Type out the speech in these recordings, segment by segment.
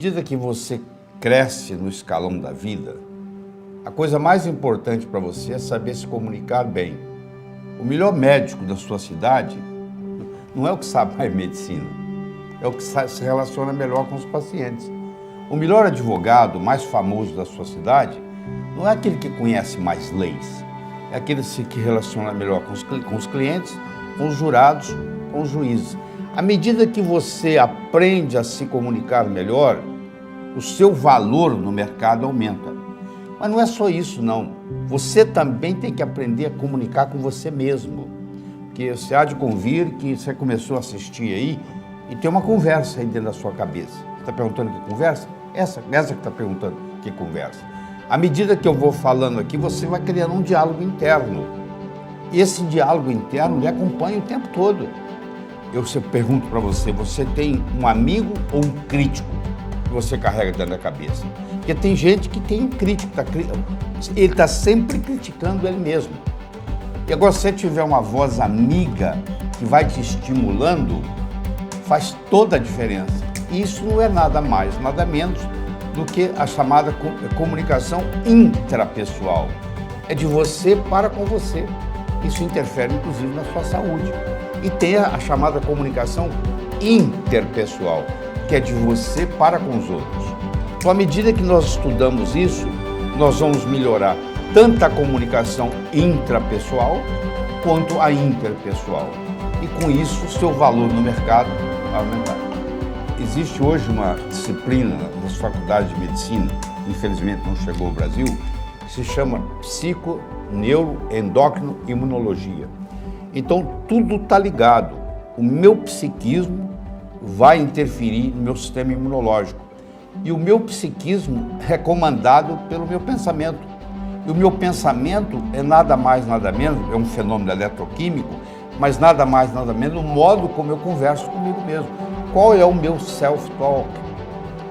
À medida que você cresce no escalão da vida, a coisa mais importante para você é saber se comunicar bem. O melhor médico da sua cidade não é o que sabe mais medicina, é o que se relaciona melhor com os pacientes. O melhor advogado, mais famoso da sua cidade, não é aquele que conhece mais leis, é aquele que se relaciona melhor com os clientes, com os jurados, com os juízes. À medida que você aprende a se comunicar melhor, o seu valor no mercado aumenta. Mas não é só isso, não. Você também tem que aprender a comunicar com você mesmo. Porque você há de convir que você começou a assistir aí e tem uma conversa aí dentro da sua cabeça. Você está perguntando que conversa? Essa que está perguntando que conversa. À medida que eu vou falando aqui, você vai criando um diálogo interno. E esse diálogo interno lhe acompanha o tempo todo. Eu pergunto para você, você tem um amigo ou um crítico que você carrega dentro da cabeça? Porque tem gente que tem um crítico, ele está sempre criticando ele mesmo. E agora, se você tiver uma voz amiga que vai te estimulando, faz toda a diferença. E isso não é nada mais, nada menos do que a chamada comunicação intrapessoal. É de você para com você. Isso interfere, inclusive, na sua saúde. E tem a chamada comunicação interpessoal, que é de você para com os outros. Então, à medida que nós estudamos isso, nós vamos melhorar tanto a comunicação intrapessoal quanto a interpessoal. E com isso, o seu valor no mercado vai aumentar. Existe hoje uma disciplina nas faculdades de medicina, infelizmente não chegou ao Brasil, que se chama psico-neuro-endócrino-imunologia. Então, tudo está ligado. O meu psiquismo vai interferir no meu sistema imunológico. E o meu psiquismo é comandado pelo meu pensamento. E o meu pensamento é nada mais, nada menos, é um fenômeno eletroquímico, mas nada mais, nada menos o modo como eu converso comigo mesmo. Qual é o meu self-talk?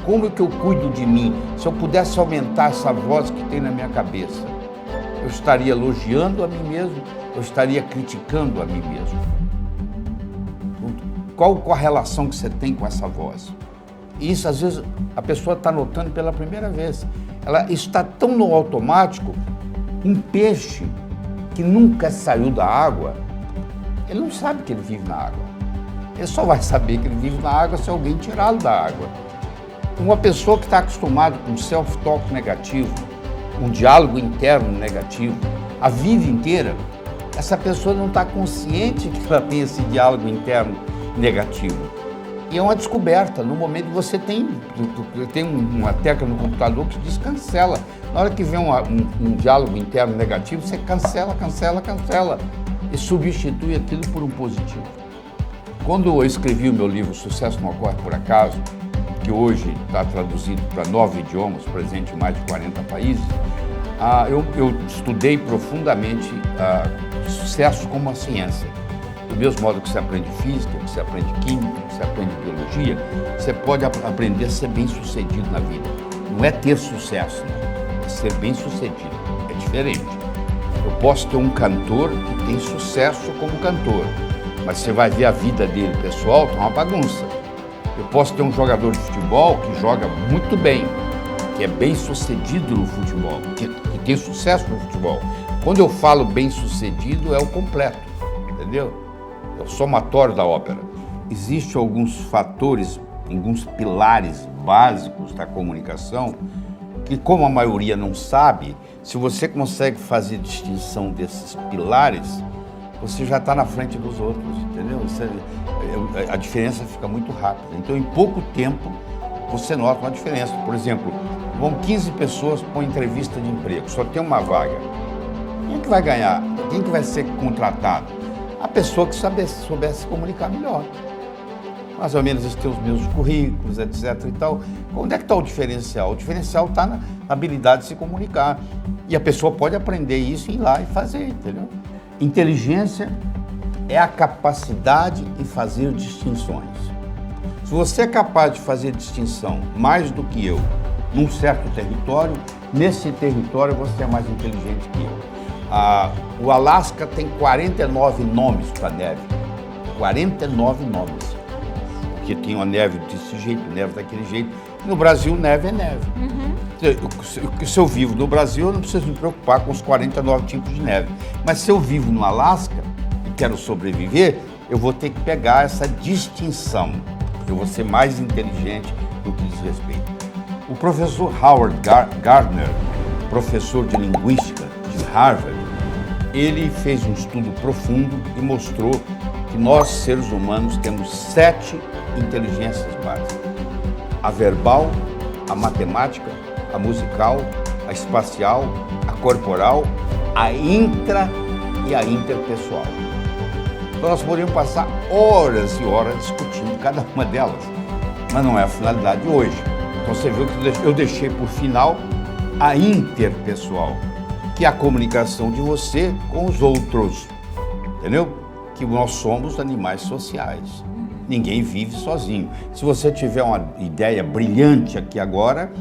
Como que eu cuido de mim? Se eu pudesse aumentar essa voz que tem na minha cabeça, eu estaria elogiando a mim mesmo, eu estaria criticando a mim mesmo. Qual a relação que você tem com essa voz? E isso, às vezes, a pessoa está notando pela primeira vez. Ela está tão no automático, um peixe que nunca saiu da água, ele não sabe que ele vive na água. Ele só vai saber que ele vive na água se alguém tirá-lo da água. Uma pessoa que está acostumada com self-talk negativo, um diálogo interno negativo, a vida inteira, essa pessoa não está consciente que ela tem esse diálogo interno negativo. E é uma descoberta. No momento que você tem uma tecla no computador que diz cancela. Na hora que vem um diálogo interno negativo, você cancela e substitui aquilo por um positivo. Quando eu escrevi o meu livro Sucesso Não Ocorre Por Acaso, que hoje está traduzido para 9 idiomas, presente em mais de 40 países, eu estudei profundamente sucesso como uma ciência. Do mesmo modo que você aprende física, que você aprende química, que você aprende biologia, você pode aprender a ser bem-sucedido na vida. Não é ter sucesso, não. É ser bem-sucedido. É diferente. Eu posso ter um cantor que tem sucesso como cantor, mas você vai ver a vida dele pessoal, tá uma bagunça. Eu posso ter um jogador de futebol que joga muito bem, que é bem-sucedido no futebol, que tem sucesso no futebol. Quando eu falo bem-sucedido, é o completo, entendeu? É o somatório da ópera. Existem alguns fatores, alguns pilares básicos da comunicação que, como a maioria não sabe, se você consegue fazer distinção desses pilares, você já está na frente dos outros, entendeu? A diferença fica muito rápida. Então, em pouco tempo, você nota uma diferença. Por exemplo, vão 15 pessoas para uma entrevista de emprego, só tem uma vaga. Quem é que vai ganhar? Quem é que vai ser contratado? A pessoa que soubesse se comunicar melhor. Mais ou menos ter os meus currículos, etc. e tal. Onde é que está o diferencial? O diferencial está na habilidade de se comunicar. E a pessoa pode aprender isso e ir lá e fazer, entendeu? Inteligência é a capacidade de fazer distinções. Se você é capaz de fazer distinção mais do que eu num certo território, nesse território você é mais inteligente que eu. O Alasca tem 49 nomes para neve. 49 nomes. Porque tem uma neve desse jeito, neve daquele jeito. No Brasil, neve é neve. Se eu vivo no Brasil, eu não preciso me preocupar com os 49 tipos de neve. Mas se eu vivo no Alasca e quero sobreviver, eu vou ter que pegar essa distinção. Eu vou ser mais inteligente no que diz respeito. O professor Howard Gardner, professor de linguística de Harvard, ele fez um estudo profundo e mostrou que nós, seres humanos, temos 7 inteligências básicas. A verbal, a matemática, a musical, a espacial, a corporal, a intra e a interpessoal. Então nós poderíamos passar horas e horas discutindo cada uma delas, mas não é a finalidade de hoje. Então você viu que eu deixei por final a interpessoal, que é a comunicação de você com os outros, entendeu? Que nós somos animais sociais. Ninguém vive sozinho. Se você tiver uma ideia brilhante aqui agora,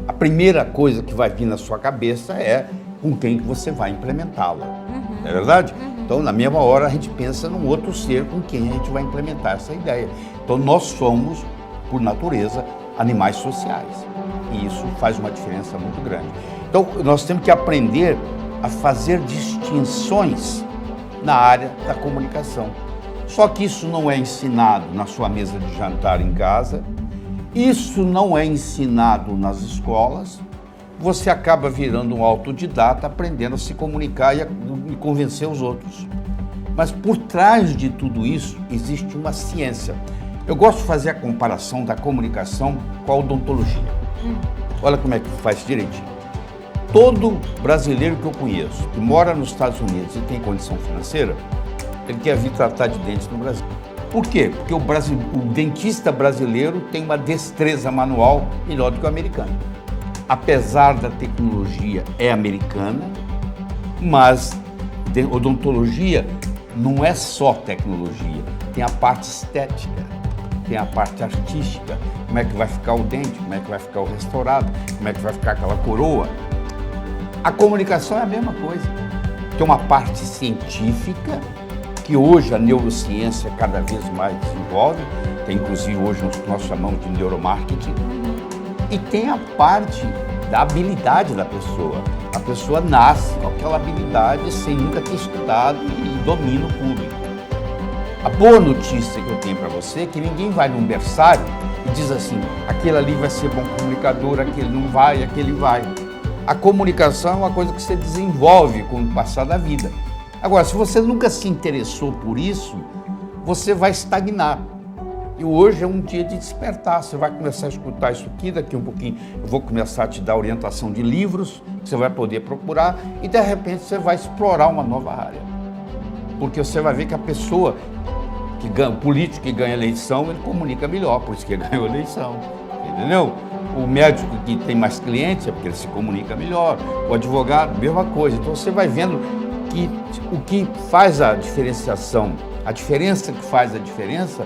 a primeira coisa que vai vir na sua cabeça é com quem que você vai implementá-la. Não é verdade? Então, na mesma hora, a gente pensa num outro ser com quem a gente vai implementar essa ideia. Então, nós somos, por natureza, animais sociais. E isso faz uma diferença muito grande. Então, nós temos que aprender a fazer distinções na área da comunicação. Só que isso não é ensinado na sua mesa de jantar em casa, isso não é ensinado nas escolas, você acaba virando um autodidata, aprendendo a se comunicar e convencer os outros. Mas por trás de tudo isso existe uma ciência. Eu gosto de fazer a comparação da comunicação com a odontologia. Olha como é que faz direitinho. Todo brasileiro que eu conheço, que mora nos Estados Unidos e tem condição financeira, ele quer vir tratar de dentes no Brasil. Por quê? Porque o dentista brasileiro tem uma destreza manual melhor do que o americano. Apesar da tecnologia é americana, mas odontologia não é só tecnologia, tem a parte estética, tem a parte artística, como é que vai ficar o dente, como é que vai ficar o restaurado, como é que vai ficar aquela coroa. A comunicação é a mesma coisa. Tem uma parte científica, que hoje a neurociência cada vez mais desenvolve, tem inclusive hoje o que nós chamamos de neuromarketing, e tem a parte da habilidade da pessoa. A pessoa nasce com aquela habilidade sem nunca ter estudado e domina o público. A boa notícia que eu tenho para você é que ninguém vai num berçário e diz assim, aquele ali vai ser bom comunicador, aquele não vai, aquele vai. A comunicação é uma coisa que você desenvolve com o passar da vida. Agora, se você nunca se interessou por isso, você vai estagnar. E hoje é um dia de despertar. Você vai começar a escutar isso aqui, daqui um pouquinho eu vou começar a te dar orientação de livros que você vai poder procurar e de repente você vai explorar uma nova área. Porque você vai ver que a pessoa que ganha, o político que ganha eleição, ele comunica melhor, por isso que ele ganhou a eleição. Entendeu? O médico que tem mais clientes é porque ele se comunica melhor. O advogado, mesma coisa. Então você vai vendo que o que faz a diferenciação, a diferença que faz a diferença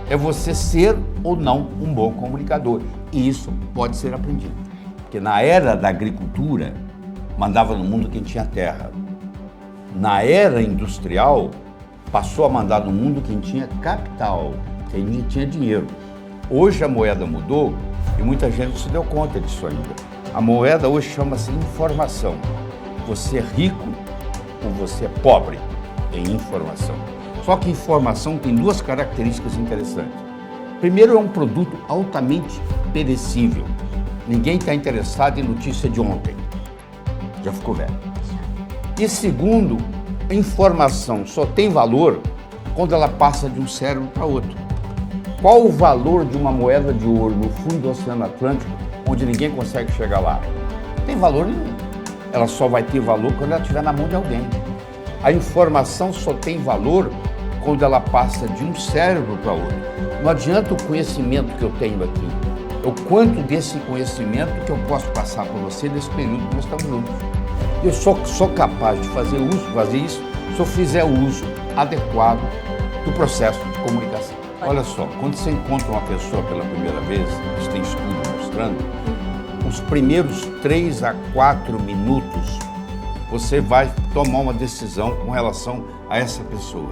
é você ser ou não um bom comunicador. E isso pode ser aprendido. Porque na era da agricultura, mandava no mundo quem tinha terra. Na era industrial, passou a mandar no mundo quem tinha capital, quem tinha dinheiro. Hoje a moeda mudou e muita gente não se deu conta disso ainda. A moeda hoje chama-se informação. Você é rico ou você é pobre em informação. Só que informação tem duas características interessantes. Primeiro, é um produto altamente perecível. Ninguém está interessado em notícia de ontem. Já ficou velho. E segundo, a informação só tem valor quando ela passa de um cérebro para outro. Qual o valor de uma moeda de ouro no fundo do Oceano Atlântico, onde ninguém consegue chegar lá? Não tem valor nenhum. Ela só vai ter valor quando ela estiver na mão de alguém. A informação só tem valor quando ela passa de um cérebro para outro. Não adianta o conhecimento que eu tenho aqui. É o quanto desse conhecimento que eu posso passar para você nesse período que nós estamos juntos. Eu sou capaz de fazer isso se eu fizer o uso adequado do processo de comunicação. Olha só, quando você encontra uma pessoa pela primeira vez, isso tem estudo mostrando, os primeiros 3 a 4 minutos, você vai tomar uma decisão com relação a essa pessoa.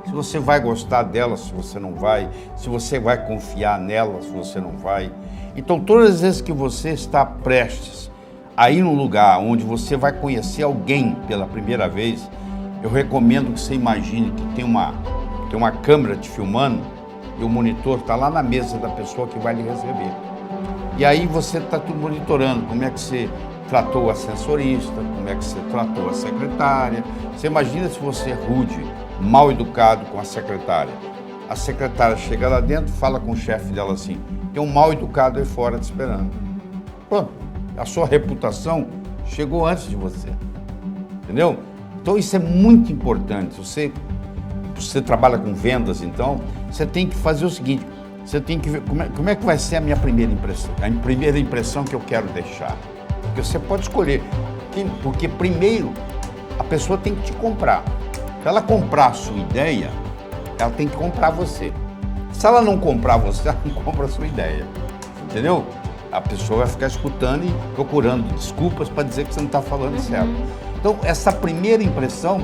se você vai gostar dela, se você não vai, se você vai confiar nela, se você não vai. Então, todas as vezes que você está prestes a ir num lugar onde você vai conhecer alguém pela primeira vez, eu recomendo que você imagine que tem uma câmera te filmando e o monitor está lá na mesa da pessoa que vai lhe receber. E aí você está tudo monitorando, como é que você tratou o ascensorista, como é que você tratou a secretária. Você imagina se você é rude, mal educado com a secretária. A secretária chega lá dentro, fala com o chefe dela assim, tem um mal educado aí fora te esperando. Pronto, a sua reputação chegou antes de você, entendeu? Então isso é muito importante. Você trabalha com vendas, então, você tem que fazer o seguinte, você tem que ver como é que vai ser a minha primeira impressão, a primeira impressão que eu quero deixar. Porque você pode escolher, porque primeiro a pessoa tem que te comprar. Se ela comprar a sua ideia, ela tem que comprar você. Se ela não comprar você, ela não compra a sua ideia, entendeu? A pessoa vai ficar escutando e procurando desculpas para dizer que você não está falando certo. Então, essa primeira impressão,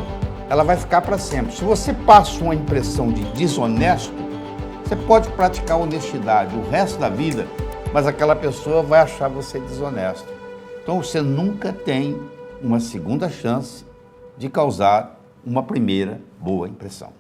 ela vai ficar para sempre. Se você passa uma impressão de desonesto, você pode praticar honestidade o resto da vida, mas aquela pessoa vai achar você desonesto. Então, você nunca tem uma segunda chance de causar uma primeira boa impressão.